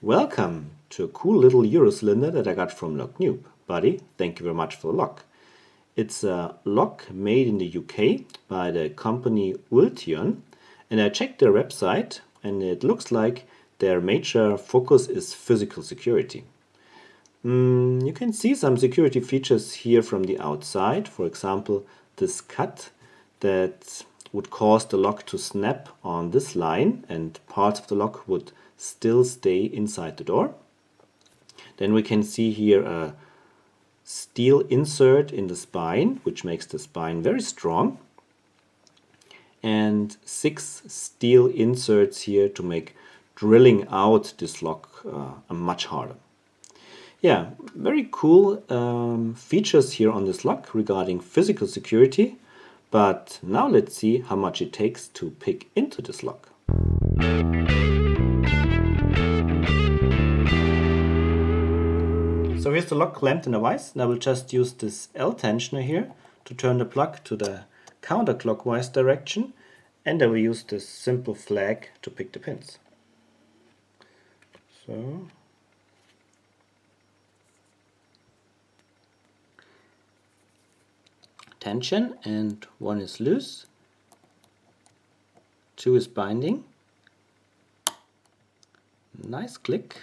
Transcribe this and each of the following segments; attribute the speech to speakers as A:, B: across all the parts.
A: Welcome to a cool little Euro cylinder that I got from Lock Noob. Buddy, thank you very much for the lock. It's a lock made in the UK by the company ULTION, and I checked their website and it looks like their major focus is physical security. You can see some security features here from the outside. For example, this cut that would cause the lock to snap on this line and parts of the lock would still stay inside the door. Then we can see here a steel insert in the spine, which makes the spine very strong, and 6 steel inserts here to make drilling out this lock much harder. Yeah, very cool features here on this lock regarding physical security, but now let's see how much it takes to pick into this lock. So here's the lock clamped in a vise, and I will just use this L tensioner here to turn the plug to the counterclockwise direction, and I will use this simple flag to pick the pins. So tension, and 1 is loose, 2 is binding, nice click,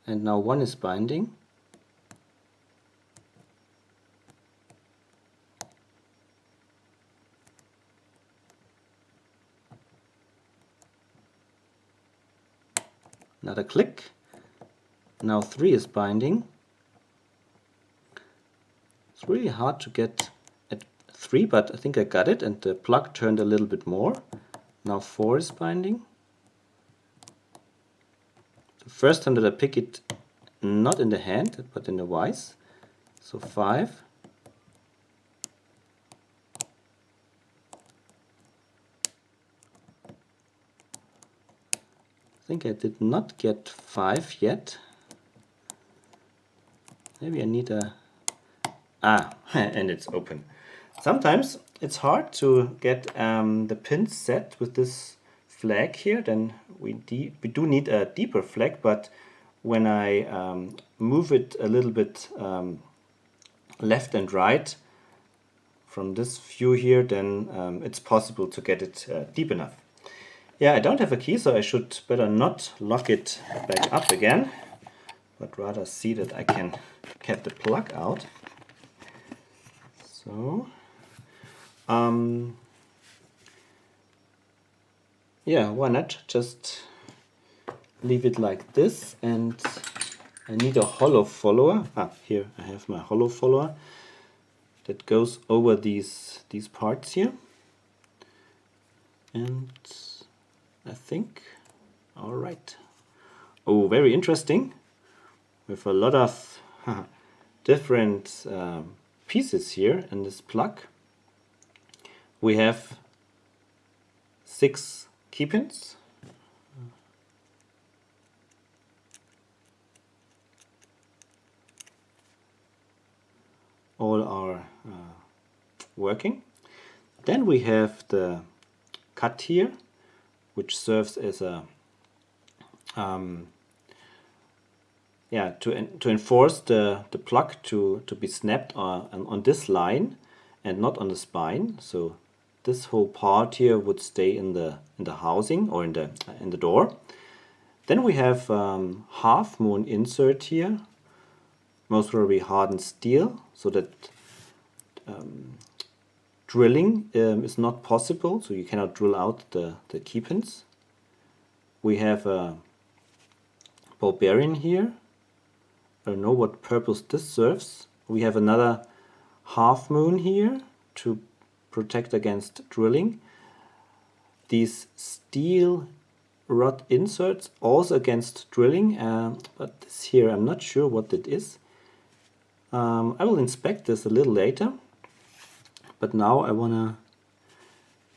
A: and now 1 is binding, another click, now 3 is binding. It's really hard to get at 3, but I think I got it, and the plug turned a little bit more. Now 4 is binding. The first time that I pick it not in the hand but in the vise. So 5. I think I did not get 5 yet. Maybe I need a... and it's open. Sometimes it's hard to get the pins set with this flag here, then we do need a deeper flag, but when I move it a little bit left and right from this view here, then it's possible to get it deep enough. Yeah, I don't have a key, so I should better not lock it back up again, but rather see that I can get the plug out. So, yeah, why not just leave it like this, and I need a hollow follower. Here I have my hollow follower that goes over these parts here, and I think, all right. Oh, very interesting, with a lot of different pieces here in this plug. We have 6 key pins. All are working. Then we have the cut here, which serves as a to enforce the plug to be snapped on this line and not on the spine. So this whole part here would stay in the housing or in the door. Then we have half moon insert here, most probably hardened steel, so that drilling is not possible, so you cannot drill out the key pins. We have a ball bearing here. I don't know what purpose this serves. We have another half moon here to protect against drilling. These steel rod inserts also against drilling, but this here I'm not sure what it is. I will inspect this a little later, but now I want to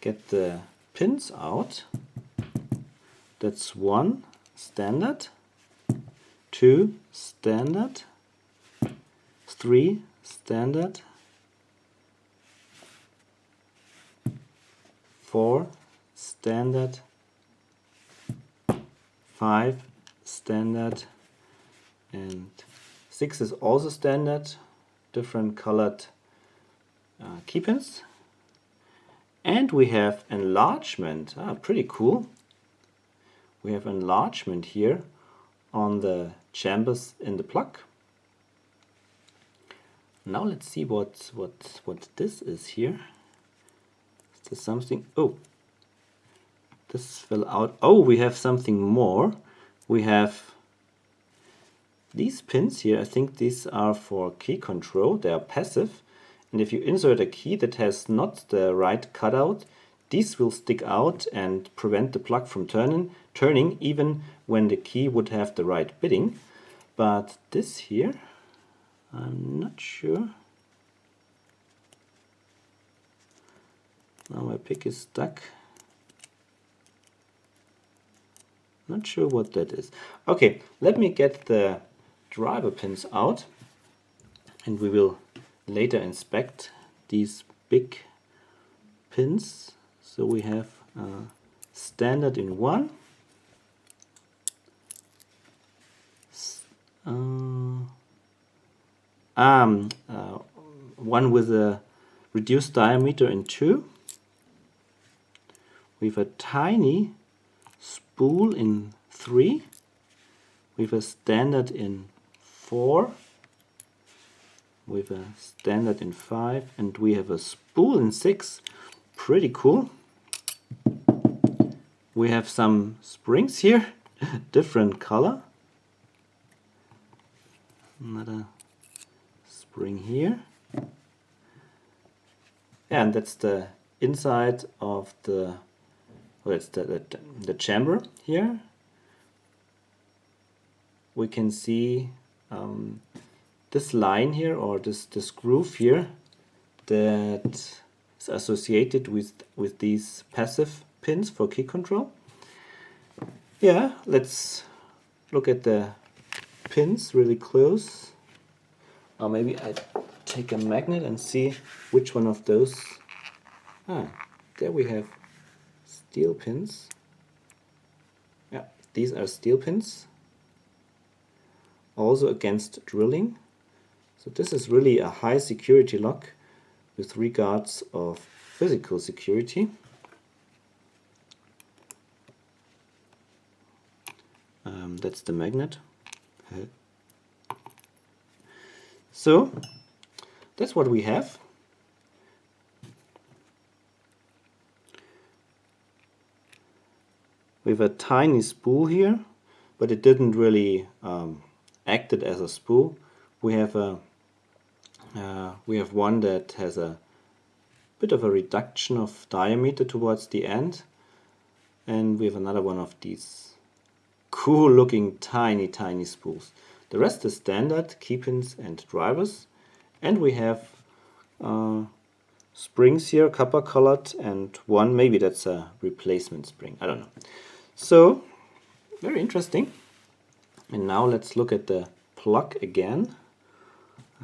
A: get the pins out. That's 1 standard, 2 standard, 3 standard, 4 standard, 5 standard, and 6 is also standard, different colored key pins. And we have enlargement, pretty cool. We have enlargement here on the chambers in the plug. Now let's see what this is here. Is there something? Oh, this fell out. Oh, we have something more. We have these pins here. I think these are for key control. They are passive. And if you insert a key that has not the right cutout, these will stick out and prevent the plug from turning even when the key would have the right bidding. But this here, I'm not sure. Now my pick is stuck. Not sure what that is. Okay, let me get the driver pins out and we will later inspect these big pins. So we have standard in one, one with a reduced diameter in 2. We have a tiny spool in 3. We have a standard in 4. We have a standard in 5, and we have a spool in 6. Pretty cool. We have some springs here, different color. Another spring here. And that's the inside of the, well, it's the chamber here. We can see this line here, or this groove here, that is associated with these passive pins for key control. Yeah, let's look at the pins really close. Or maybe I take a magnet and see which one of those. There we have steel pins. Yeah, these are steel pins. Also against drilling. So this is really a high security lock with regards of physical security. That's the magnet. So that's what we have. We have a tiny spool here, but it didn't really acted as a spool. We have one that has a bit of a reduction of diameter towards the end, and we have another one of these cool looking tiny spools. The rest is standard key pins and drivers, and we have springs here, copper colored, and one, maybe that's a replacement spring, I don't know. So very interesting. And now let's look at the plug again.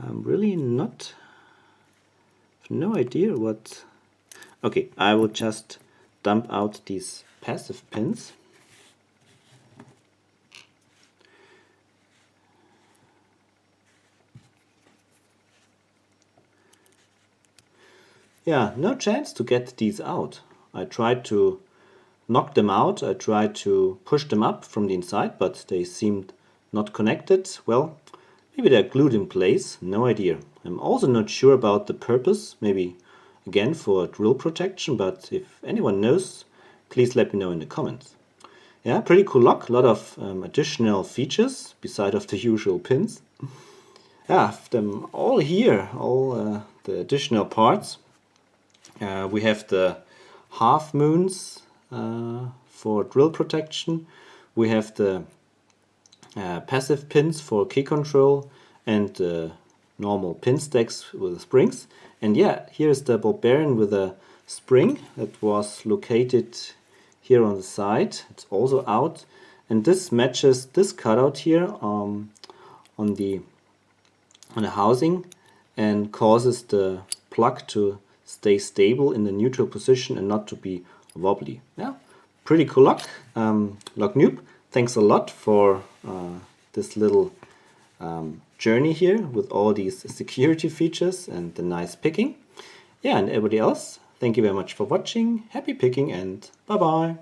A: I'm really not, no idea what. Okay, I will just dump out these passive pins. Yeah, no chance to get these out. I tried to knock them out, I tried to push them up from the inside, but they seemed not connected. Well, maybe they're glued in place, no idea. I'm also not sure about the purpose, maybe again for drill protection, but if anyone knows, please let me know in the comments. Yeah, pretty cool lock, a lot of additional features beside of the usual pins. Yeah, I have them all here, all the additional parts. We have the half moons for drill protection. We have the passive pins for key control and the normal pin stacks with springs. And yeah, here's the ball bearing with a spring that was located here on the side. It's also out, and this matches this cutout here on the housing and causes the plug to stay stable in the neutral position and not to be wobbly. Yeah, pretty cool lock. Lock Noob. thanks a lot for this little journey here with all these security features and the nice picking. Yeah, and everybody else, thank you very much for watching. Happy picking and bye bye.